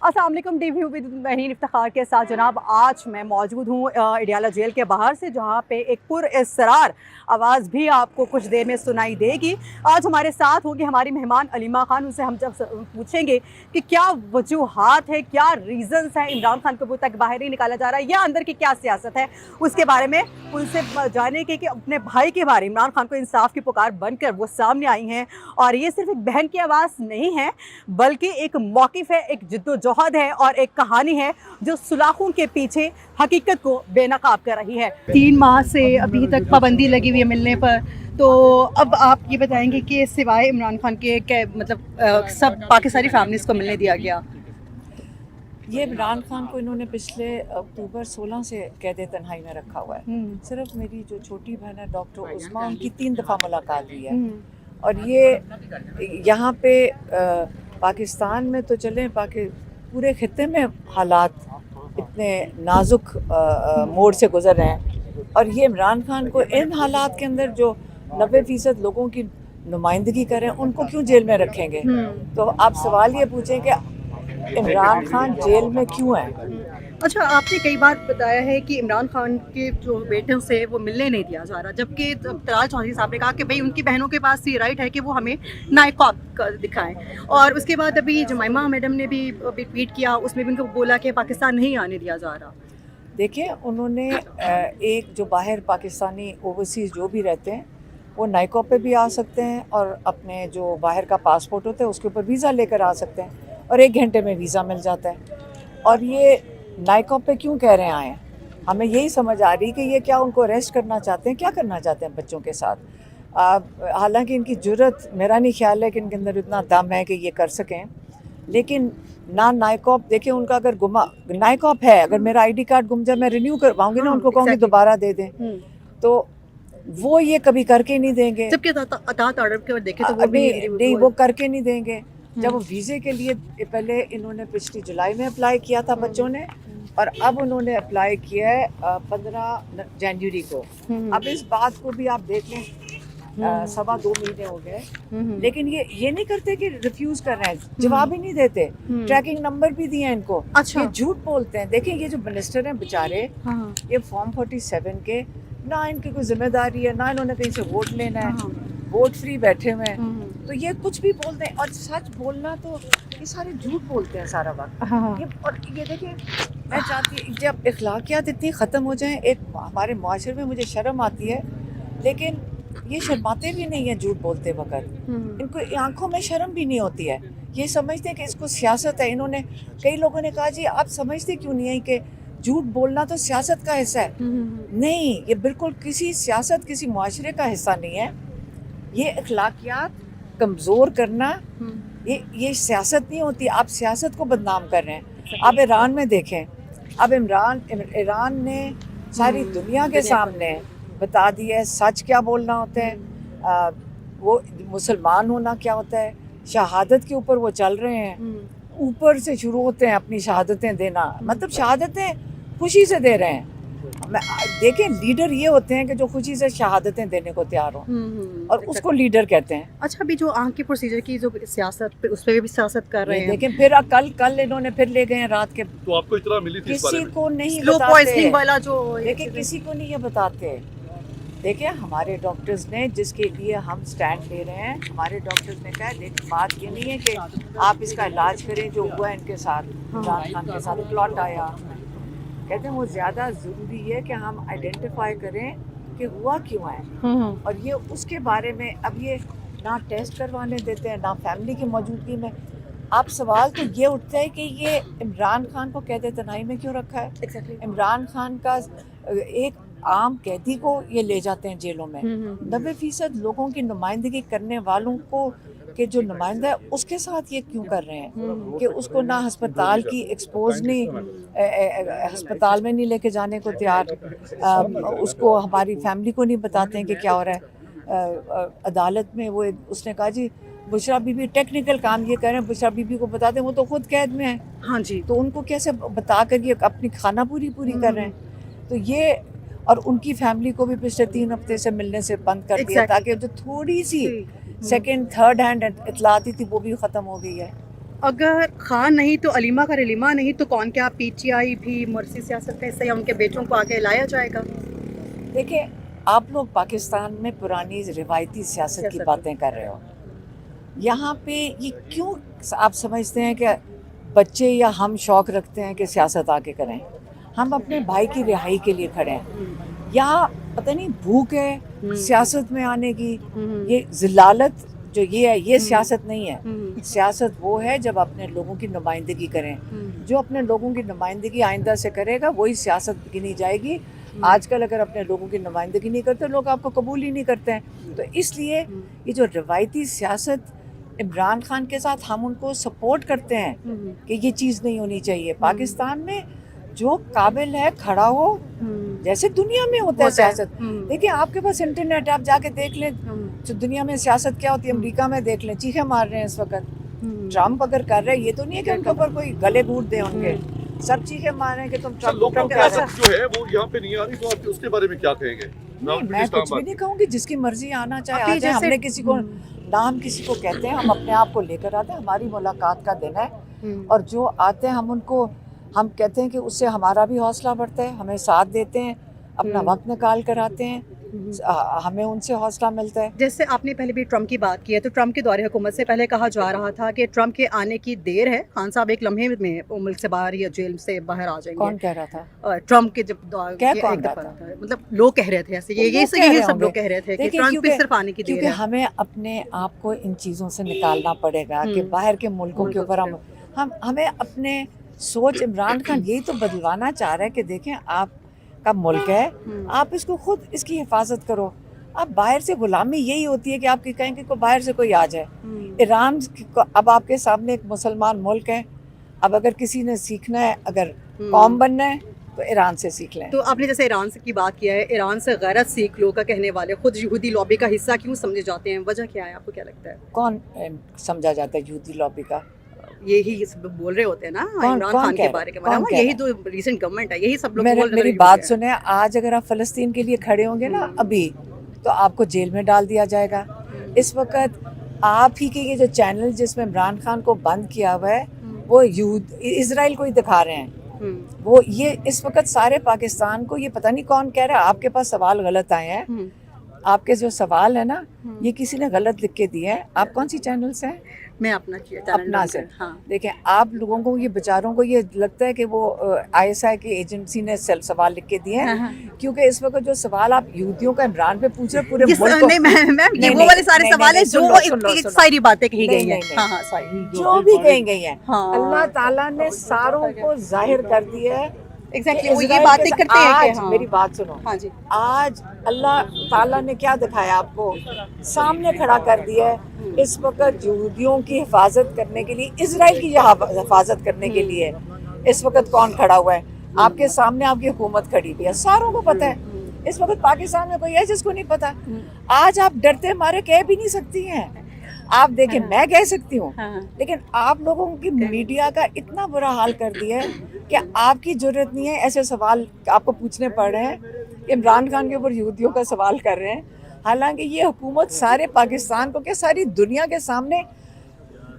अस्सलाम वालेकुम। DVU with महीन इफ्तिखार के साथ जनाब आज मैं मौजूद हूँ अडियाला जेल के बाहर से, जहाँ पे एक पुरअसरार आवाज़ भी आपको कुछ देर में सुनाई देगी। आज हमारे साथ होगी हमारी मेहमान अलीमा खान। उनसे हम जब पूछेंगे कि क्या वजूहात है, क्या रीज़न्स हैं इमरान खान को अभी तक बाहर नहीं निकाला जा रहा है, या अंदर की क्या सियासत है, उसके बारे में उनसे जाने के कि अपने भाई के बारे में इमरान खान को इंसाफ की पुकार बनकर वो सामने आई हैं। और ये सिर्फ एक बहन की आवाज़ नहीं है, बल्कि एक मौक़िफ़ है, एक जिद्दोजहद है और एक कहानी है जो सुलाखों के पीछे हकीकत को बेनकाब कर रही है। 3 माह से अभी तक पाबंदी लगी हुई है मिलने पर, तो अब आप ये बताएंगे कि सिवाय इमरान खान के मतलब सब पाकिस्तानी फैमिलीज़ को मिलने दिया गया? ये इमरान खान को इन्होंने पिछले अक्टूबर 16 से कैद तन्हाई में रखा हुआ है। सिर्फ मेरी जो छोटी बहन है डॉक्टर उस्मा, उनकी 3 दफ़ा मुलाकात हुई है। और ये यहाँ पे पाकिस्तान में तो चलें, पूरे खित्ते में हालात इतने नाजुक मोड़ से गुजर रहे हैं, और ये इमरान खान को इन हालात के अंदर जो 90% लोगों की नुमाइंदगी करें, उनको क्यों जेल में रखेंगे? तो आप सवाल ये पूछें कि इमरान खान जेल में क्यों है? अच्छा, आपने कई बार बताया है कि इमरान खान के जो बेटों से वो मिलने नहीं दिया जा रहा, जबकि तलाल चौधरी साहब ने कहा कि भाई उनकी बहनों के पास ये राइट है कि वो हमें नाइकाब दिखाएं। और उसके बाद अभी जमाइमा मैडम ने भी ट्वीट किया, उसमें भी उनको बोला कि पाकिस्तान नहीं आने दिया जा रहा। देखिए, उन्होंने एक जो बाहर पाकिस्तानी ओवरसीज़ जो भी रहते हैं वो नाइकाब पे भी आ सकते हैं, और अपने जो बाहर का पासपोर्ट होता है उसके ऊपर वीज़ा लेकर आ सकते हैं, और 1 घंटे में वीज़ा मिल जाता है। और ये नाइकाब पे क्यों कह रहे हैं आए? हमें यही समझ आ रही कि ये क्या उनको अरेस्ट करना चाहते हैं, क्या करना चाहते हैं बच्चों के साथ। हालांकि इनकी जुर्रत, मेरा नहीं ख्याल है कि इनके अंदर इतना दम है कि ये कर सकें, लेकिन ना नाइकाब, देखिए उनका अगर नाइकाब है, अगर मेरा ID कार्ड गुम जाए, मैं रिन्यू करवाऊंगी ना, उनको कहूँगी दोबारा दे दें, तो वो ये कभी करके नहीं देंगे। जबकि अतात ऑर्डर के देखे तो नहीं, वो करके नहीं देंगे। जब वो वीज़े के लिए पहले इन्होंने पिछली जुलाई में अप्लाई किया था बच्चों ने, और अब उन्होंने अप्लाई किया है 15 जनवरी को। अब इस बात को भी आप देख लें, 2.25 महीने हो गए, लेकिन ये नहीं करते कि रिफ्यूज़ कर रहे हैं, जवाब ही नहीं देते। ट्रैकिंग नंबर भी दिए इनको। अच्छा। ये झूठ बोलते हैं। देखिए, ये जो मिनिस्टर हैं बेचारे, ये फॉर्म 47 के ना इनकी कोई जिम्मेदारी है, ना इन्होंने कहीं से वोट लेना है, वोट फ्री बैठे हुए हैं, तो ये कुछ भी बोलते हैं। और सच बोलना तो ये सारे झूठ बोलते हैं सारा वक्त। और ये देखिए, मैं चाहती जब अखलाकियात इतनी ख़त्म हो जाएं एक हमारे माशरे में, मुझे शर्म आती है, लेकिन ये शर्माते भी नहीं है झूठ बोलते वक्त। इनको आंखों में शर्म भी नहीं होती है। ये समझते हैं कि इसको सियासत है। इन्होंने, कई लोगों ने कहा जी आप समझते क्यों नहीं है कि झूठ बोलना तो सियासत का हिस्सा है? नहीं, ये बिल्कुल किसी सियासत, किसी मुआशरे का हिस्सा नहीं है। ये अखलाकियात कमज़ोर करना, ये सियासत नहीं होती। आप सियासत को बदनाम कर रहे हैं। आप ईरान में देखें, अब ईरान ने सारी दुनिया के सामने बता दिया है सच क्या बोलना होता है, वो मुसलमान होना क्या होता है। शहादत के ऊपर वो चल रहे हैं, ऊपर से शुरू होते हैं अपनी शहादतें देना, मतलब शहादतें खुशी से दे रहे हैं। देखें, लीडर ये होते हैं कि जो खुशी से शहादतें देने को तैयार हो, और उसको लीडर कहते हैं। अच्छा, अभी जो आंख की प्रोसीजर की जो सियासत पे, उस पर भी सियासत कर रहे हैं। लेकिन फिर कल इन्होंने फिर ले गए हैं रात के। तो आपको इतना मिली थी इस बारे में? किसी को नहीं स्लो पॉइजनिंग वाला जो, देखिए किसी को नहीं ये बताते। देखिए, हमारे डॉक्टर्स ने, जिसके लिए हम स्टैंड ले रहे हैं, हमारे डॉक्टर्स ने कहा लेकिन बात ये नहीं है कि आप इसका इलाज करें जो हुआ इनके साथ, इमरान खान के साथ प्लॉट आया। कहते हैं वो ज़्यादा ज़रूरी है कि हम आइडेंटिफाई करें कि हुआ क्यों है, और ये उसके बारे में अब ये ना टेस्ट करवाने देते हैं, ना फैमिली की मौजूदगी में। आप सवाल तो ये उठता है कि ये इमरान खान को कैद तन्हाई में क्यों रखा है? Exactly. इमरान खान का एक आम कैदी को ये ले जाते हैं जेलों में। 90% लोगों की नुमाइंदगी करने वालों को के जो नुमाइंदा है उसके साथ ये क्यों कर रहे हैं कि उसको ना अस्पताल की एक्सपोज नहीं, अस्पताल में नहीं लेके जाने को तैयार, उसको हमारी फैमिली को नहीं बताते हैं कि क्या हो रहा है। अदालत में वो उसने कहा जी बुशरा बीबी टेक्निकल काम ये कर रहे हैं, बुशरा बीबी को बता दें, वो तो खुद कैद में है। हाँ जी, तो उनको कैसे बता कर ये अपनी खाना पूरी कर रहे हैं? तो ये, और उनकी फैमिली को भी पिछले 3 हफ्ते से मिलने से बंद कर दिया, ताकि जो थोड़ी सी सेकंड थर्ड हैंड इतला आती थी वो भी ख़त्म हो गई है। अगर खान नहीं तो अलीमा का रलीमा नहीं तो कौन, क्या पीटीआई भी मुर्सी सियासत का हिस्सा या उनके बेटों को आगे लाया जाएगा? देखिए, आप लोग पाकिस्तान में पुरानी रिवायती सियासत की बातें कर रहे हो। यहाँ पे ये क्यों आप समझते हैं कि बच्चे या हम शौक रखते हैं कि सियासत आके करें? हम अपने भाई की रिहाई के लिए खड़े हैं। यहाँ पता नहीं भूख है सियासत में आने की, ये जिलालत जो ये है, ये सियासत नहीं है। सियासत वो है जब अपने लोगों की नुमाइंदगी करें। जो अपने लोगों की नुमाइंदगी आइंदा से करेगा वही सियासत गिनी जाएगी। आजकल अगर अपने लोगों की नुमाइंदगी नहीं करते, लोग आपको कबूल ही नहीं करते हैं। तो इसलिए ये जो रिवायती सियासत इमरान खान के साथ हम उनको सपोर्ट करते हैं कि ये चीज़ नहीं होनी चाहिए। पाकिस्तान में जो काबिल है खड़ा हो, जैसे दुनिया में होता है सियासत। देखिए, आपके पास इंटरनेट है, आप जाके देख लें जो दुनिया में सियासत क्या होती है। अमेरिका में देख लें, चीखें मार रहे हैं इस वक्त। ट्रम्प अगर कर रहे हैं, ये तो नहीं है कि उनके ऊपर कोई गले घूट दे उनके, सब चीखें मार रहे हैं कि तुम ट्रम्प जो है वो यहाँ पे नहीं आ रही, तो आप उसके बारे में क्या कहेंगे? मैं कुछ भी नहीं कहूँगी, जिसकी मर्जी आना चाहे आ जाए। हमने किसी को ना हम किसी को कहते हैं, हम अपने आप को लेकर आते हैं। हमारी मुलाकात का दिन है और जो आते हैं हम उनको हम कहते हैं कि उससे हमारा भी हौसला बढ़ता है, हमें साथ देते हैं, अपना वक्त निकाल कर आते हैं, हमें उनसे हौसला मिलता है। जैसे आपने पहले भी ट्रम्प की बात की है, तो ट्रम्प के दौरे हुकूमत से पहले कहा जा रहा था कि ट्रम्प के आने की देर है, खान साहब एक लम्हे में मुल्क से बाहर या जेल से बाहर आ जाएंगे। कौन कह रहा था? ट्रम्प के जब क्या कौन रहा था? मतलब लोग कह रहे थे ऐसे, ये सब लोग कह रहे थे कि ट्रम्प के सिर्फ आने की देर है। क्योंकि हमें अपने आप को इन चीज़ों से निकालना पड़ेगा कि बाहर के मुल्कों के ऊपर हम हमें अपने सोच, इमरान खान यही तो बदलवाना चाह रहे हैं कि देखें आपका मुल्क है, आप इसको खुद इसकी हिफाजत करो। अब बाहर से गुलामी यही होती है कि आप कहेंगे कि बाहर से कोई आ जाए। ईरान अब आपके सामने एक मुसलमान मुल्क है, अब अगर किसी ने सीखना है, अगर कौम बनना है तो ईरान से सीख लें। तो आपने जैसे ईरान से की बात किया है, ईरान से गैरत सीख लो का कहने वाले खुद यहूदी लॉबी का हिस्सा क्यों समझे जाते हैं? वजह क्या है, आपको क्या लगता है? कौन समझा जाता है यहूदी लॉबी का? यही सब बोल रहे होते हैं ना इमरान खान के बारे में, यही तो रीसेंट गवर्नमेंट है, यही सब लोग बोल रहे हैं। मेरी बात सुने, आज अगर आप फ़लस्तीन के लिए खड़े होंगे ना अभी, तो आपको जेल में डाल दिया जाएगा। इस वक्त आप ही के ये जो चैनल जिसमें इमरान खान को बंद किया हुआ है, वो इजराइल को ही दिखा रहे हैं। वो ये इस वक्त सारे पाकिस्तान को ये पता नहीं कौन कह रहा है, आपके पास सवाल गलत आए हैं। आपके जो सवाल है ना, ये किसी ने गलत लिख के दिए हैं। आप कौन सी चैनल से हैं? मैं अपना से। हाँ। देखें, आप लोगों को ये बेचारों को ये लगता है कि वो ISI की एजेंसी ने सवाल लिख के दिए हैं। क्योंकि इस वक्त जो सवाल आप यहूदियों का इमरान पे पूछ रहे पूरे मुल्क को, ये वो वाले सारे सवाल है जो सारी बातें कही गई हैं। जो भी कही गई हैं, अल्लाह ताला ने सारों को जाहिर कर दिया है। एग्जैक्टली वो ये बातें करते हैं कि मेरी बात सुनो। हाँ जी। आज अल्लाह ताला ने क्या दिखाया आपको? सामने खड़ा कर दिया है। इस वक्त यहूदियों की हिफाजत करने के लिए, इजराइल की हिफाजत करने के लिए इस वक्त कौन खड़ा हुआ है? आपके सामने आपकी हुकूमत खड़ी हुई है, सारों को पता है। इस वक्त पाकिस्तान में कोई है जिसको नहीं पता? आज आप डरते मारे कह भी नहीं सकती हैं। आप देखें, मैं कह सकती हूँ, लेकिन आप लोगों की मीडिया का इतना बुरा हाल कर दिया है कि आपकी जरूरत नहीं है ऐसे सवाल आपको पूछने पड़ रहे हैं। इमरान खान के ऊपर यहूदियों का सवाल कर रहे हैं, हालांकि ये हुकूमत सारे पाकिस्तान को, क्या सारी दुनिया के सामने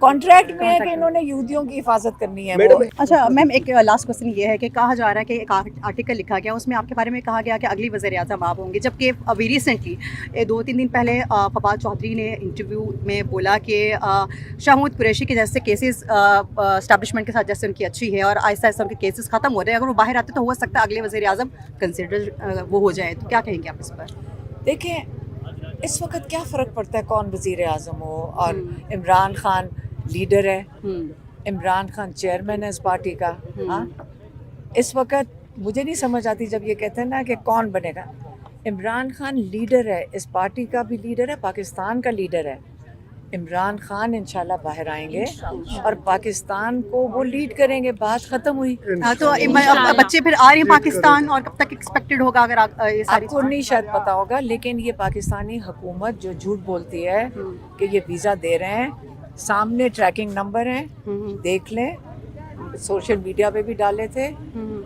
कॉन्ट्रैक्ट में है कि इन्होंने यहूदियों की हिफाजत करनी है। अच्छा मैम, एक लास्ट क्वेश्चन ये है कि कहा जा रहा है कि एक आर्टिकल लिखा गया, उसमें आपके बारे में कहा गया कि अगली वज़ीर-ए-आज़म आप होंगे, जबकि अभी रिसेंटली 2-3 दिन पहले फवाद चौधरी ने इंटरव्यू में बोला कि शाहमूद कुरैशी के जैसे केसेस एस्टैब्लिशमेंट के साथ जैसे उनकी अच्छी है और आहिस्ता आहिस्ता उनके केसेस ख़त्म हो रहे हैं, अगर वो बाहर आते तो हो सकता है अगले वज़ीर-ए-आज़म कंसिडर वो हो जाए, तो क्या कहेंगे आप इस पर? देखें, इस वक्त क्या फ़र्क पड़ता है कौन वज़ीर-ए-आज़म हो, और इमरान खान लीडर है, इमरान खान चेयरमैन है इस पार्टी का। हाँ, इस वक्त मुझे नहीं समझ आती जब ये कहते हैं ना कि कौन बनेगा। इमरान खान लीडर है, इस पार्टी का भी लीडर है, पाकिस्तान का लीडर है। इमरान खान इंशाल्लाह बाहर आएंगे और पाकिस्तान को वो लीड करेंगे। बात खत्म हुई। तो बच्चे फिर आ रहे हैं पाकिस्तान, और कब तक एक्सपेक्टेड होगा? अगर ये सारी आपको नहीं शायद पता होगा, लेकिन ये पाकिस्तानी हुकूमत जो झूठ बोलती है कि ये वीज़ा दे रहे हैं, सामने ट्रैकिंग नंबर है, देख लें, सोशल मीडिया पे भी डाले थे,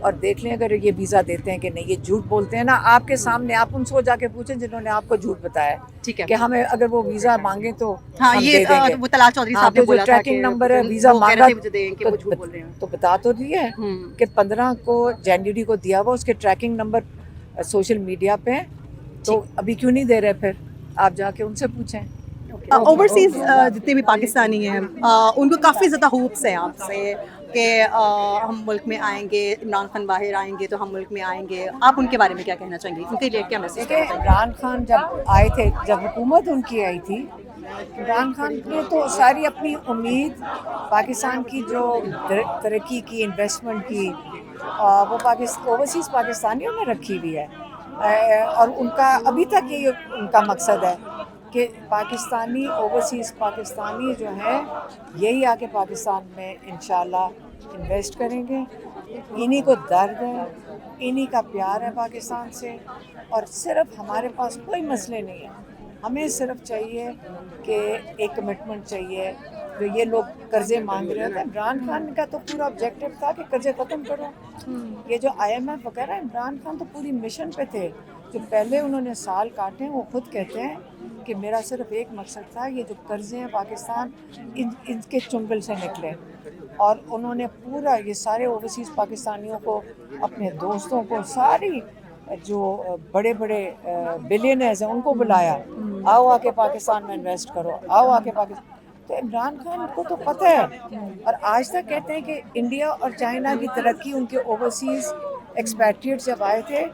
اور دیکھ لیں اگر یہ ویزا دیتے ہیں کہ نہیں. یہ جھوٹ بولتے ہیں نا آپ کے سامنے, آپ ان سے جا کے پوچھیں جنہوں نے آپ کو جھوٹ بتایا ٹھیک ہے. کہ ہمیں اگر وہ ویزا مانگے تو ہاں ہم یہ دے دیں گے. وہ طلال چودھری صاحب نے تو جو بولا تھا ٹریکنگ نمبر ہے ویزا وہ کہہ مانگا رہے تھے مجھے دیں کہ وہ جھوٹ بول رہے ہیں. تو بتا تو دیا ہے کہ 15 کو جنوری کو دیا ہوا, اس کے ٹریکنگ نمبر سوشل میڈیا پہ ہیں, تو ابھی کیوں نہیں دے رہے؟ پھر آپ جا کے ان سے پوچھیں. اوورسیز جتنے بھی پاکستانی ہیں ان کو کافی زیادہ ہوپس ہیں آپ سے کہ ہم ملک میں آئیں گے, عمران خان باہر آئیں گے تو ہم ملک میں آئیں گے. آپ ان کے بارے میں کیا کہنا چاہیں گے, ان کے لیے کیا میسج دیکھیں کرنا چاہیں گے؟ عمران خان جب آئے تھے, جب حکومت ان کی آئی تھی, عمران خان نے تو ساری اپنی امید پاکستان کی جو ترقی کی, انویسٹمنٹ کی, وہ اوورسیز پاکستانیوں نے رکھی ہوئی ہے. اور ان کا ابھی تک یہ ان کا مقصد ہے کہ پاکستانی اوورسیز پاکستانی جو ہیں یہی آ کے پاکستان میں انشاءاللہ انویسٹ کریں گے. انہی کو درد ہے, انہی کا پیار ہے پاکستان سے, اور صرف ہمارے پاس کوئی مسئلے نہیں ہیں. ہمیں صرف چاہیے کہ ایک کمٹمنٹ چاہیے. جو یہ لوگ قرضے مانگ رہے تھے, عمران خان کا تو پورا آبجیکٹو تھا کہ قرضے ختم کرو. یہ جو IMF وغیرہ, عمران خان تو پوری مشن پہ تھے. جو پہلے انہوں نے سال کاٹے, وہ خود کہتے ہیں کہ میرا صرف ایک مقصد تھا, یہ جو قرضے ہیں پاکستان ان کے چنگل سے نکلے. اور انہوں نے پورا یہ سارے اوورسیز پاکستانیوں کو, اپنے دوستوں کو, ساری جو بڑے بڑے بلینئرز ہیں ان کو بلایا, آؤ آ کے پاکستان میں انویسٹ کرو, آؤ آ کے پاکستان. تو عمران خان کو تو پتہ ہے, اور آج تک کہتے ہیں کہ انڈیا اور چائنا کی ترقی ان کے اوورسیز ایکسپیٹریٹس جب آئے تھے,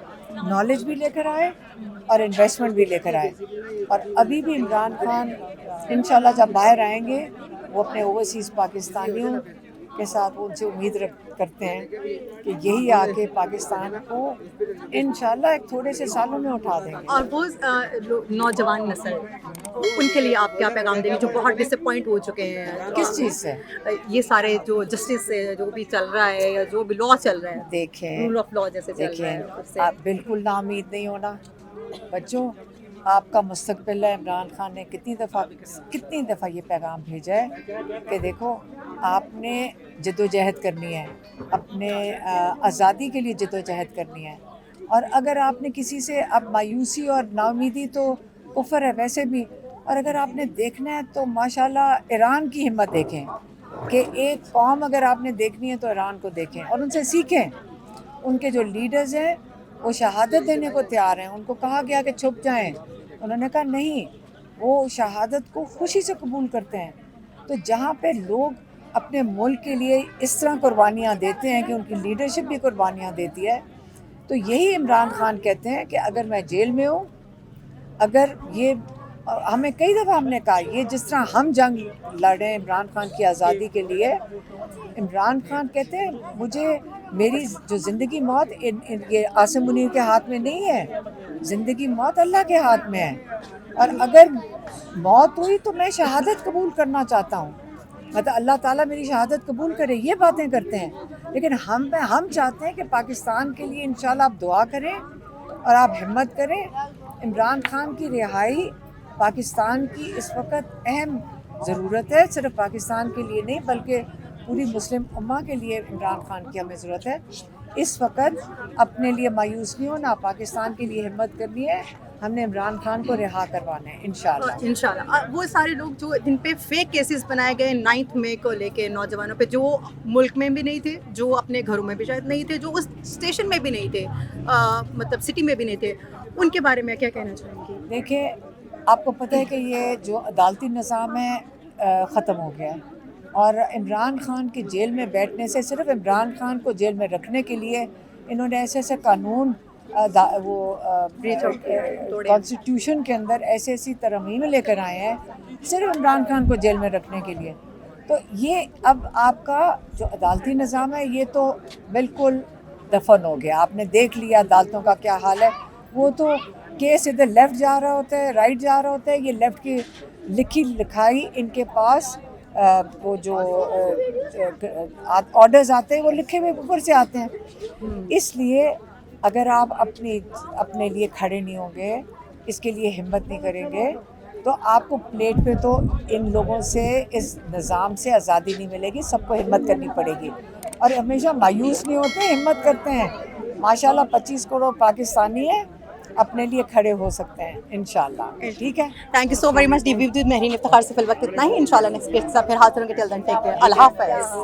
نالج بھی لے کر آئے اور انویسٹمنٹ بھی لے کر آئے. اور ابھی بھی عمران خان انشاءاللہ جب باہر آئیں گے, وہ اپنے اوورسیز پاکستانیوں کے ساتھ ان سے امید کرتے ہیں کہ یہی آ کے پاکستان کو انشاءاللہ ایک تھوڑے سے سالوں میں اٹھا دیں گے. اور وہ نوجوان نسل, ان کے لیے آپ کیا پیغام دیں گے جو بہت ڈس اپوائنٹ ہو چکے ہیں کس چیز سے؟ یہ سارے جو جسٹس سے جو بھی چل رہا ہے, یا جو بھی لاء چل رہا ہے, دیکھیں رول آف لاء جیسے چل رہا ہے, اس سے آپ بالکل نا امید نہیں ہونا. بچوں, آپ کا مستقبل ہے. عمران خان نے کتنی دفعہ یہ پیغام بھیجا ہے کہ دیکھو آپ نے جدوجہد کرنی ہے, اپنے آزادی کے لیے جدوجہد کرنی ہے. اور اگر آپ نے کسی سے اب مایوسی اور ناامیدی تو کفر ہے ویسے بھی, اور اگر آپ نے دیکھنا ہے تو ماشاءاللہ ایران کی ہمت دیکھیں کہ ایک قوم اگر آپ نے دیکھنی ہے تو ایران کو دیکھیں اور ان سے سیکھیں. ان کے جو لیڈرز ہیں وہ شہادت دینے کو تیار ہیں. ان کو کہا گیا کہ چھپ جائیں, انہوں نے کہا نہیں, وہ شہادت کو خوشی سے قبول کرتے ہیں. تو جہاں پہ لوگ اپنے ملک کے لیے اس طرح قربانیاں دیتے ہیں کہ ان کی لیڈرشپ بھی قربانیاں دیتی ہے, تو یہی عمران خان کہتے ہیں کہ اگر میں جیل میں ہوں, اگر یہ ہمیں کئی دفعہ ہم نے کہا یہ جس طرح ہم جنگ لڑے عمران خان کی آزادی کے لیے, عمران خان کہتے ہیں مجھے میری جو زندگی موت یہ عاصم منیر کے ہاتھ میں نہیں ہے, زندگی موت اللہ کے ہاتھ میں ہے. اور اگر موت ہوئی تو میں شہادت قبول کرنا چاہتا ہوں, مطلب اللہ تعالیٰ میری شہادت قبول کرے. یہ باتیں کرتے ہیں. لیکن ہم چاہتے ہیں کہ پاکستان کے لیے انشاءاللہ آپ دعا کریں اور آپ ہمت کریں. عمران خان کی رہائی پاکستان کی اس وقت اہم ضرورت ہے, صرف پاکستان کے لیے نہیں بلکہ پوری مسلم امہ کے لیے عمران خان کی ہمیں ضرورت ہے. اس وقت اپنے لیے مایوس نہیں ہونا, پاکستان کے لیے ہمت کرنی ہے. ہم نے عمران خان کو رہا کروانا ہے انشاءاللہ. انشاءاللہ. وہ سارے لوگ جو جن پہ فیک کیسز بنائے گئے 9 مئی کو لے کے, نوجوانوں پہ جو ملک میں بھی نہیں تھے, جو اپنے گھروں میں بھی شاید نہیں تھے, جو اس اسٹیشن میں بھی نہیں تھے, مطلب سٹی میں بھی نہیں تھے, ان کے بارے میں کیا کہنا چاہیں گی؟ دیکھیں آپ کو پتہ ہے کہ یہ جو عدالتی نظام ہے ختم ہو گیا ہے, اور عمران خان کے جیل میں بیٹھنے سے, صرف عمران خان کو جیل میں رکھنے کے لیے انہوں نے ایسے قانون وہ کانسٹیٹیوشن کے اندر ایسی ترامیم لے کر آئے ہیں صرف عمران خان کو جیل میں رکھنے کے لیے. تو یہ اب آپ کا جو عدالتی نظام ہے یہ تو بالکل دفن ہو گیا. آپ نے دیکھ لیا عدالتوں کا کیا حال ہے. وہ تو کیس ادھر لیفٹ جا رہا ہوتا ہے, رائٹ جا رہا ہوتا ہے, یہ لیفٹ کی لکھی لکھائی ان کے پاس وہ جو آرڈرز آتے ہیں وہ لکھے ہوئے اوپر سے آتے ہیں. اس لیے اگر آپ اپنے لیے کھڑے نہیں ہوں گے, اس کے لیے ہمت نہیں کریں گے, تو آپ کو پلیٹ پہ تو ان لوگوں سے, اس نظام سے آزادی نہیں ملے گی. سب کو ہمت کرنی پڑے گی. اور ہمیشہ مایوس نہیں ہوتے, ہمت کرتے ہیں. ماشاءاللہ 25 کروڑ پاکستانی ہیں, اپنے لیے کھڑے ہو سکتے ہیں انشاءاللہ. ٹھیک ہے, thank you so very much. D V with Mehreen Iftikhar سے فی الوقت اتنا ہی. انشاءاللہ نیکسٹ کے ساتھ پھر حاضر ہوں گے. ٹل دین ٹیک کیئر. اللہ حافظ.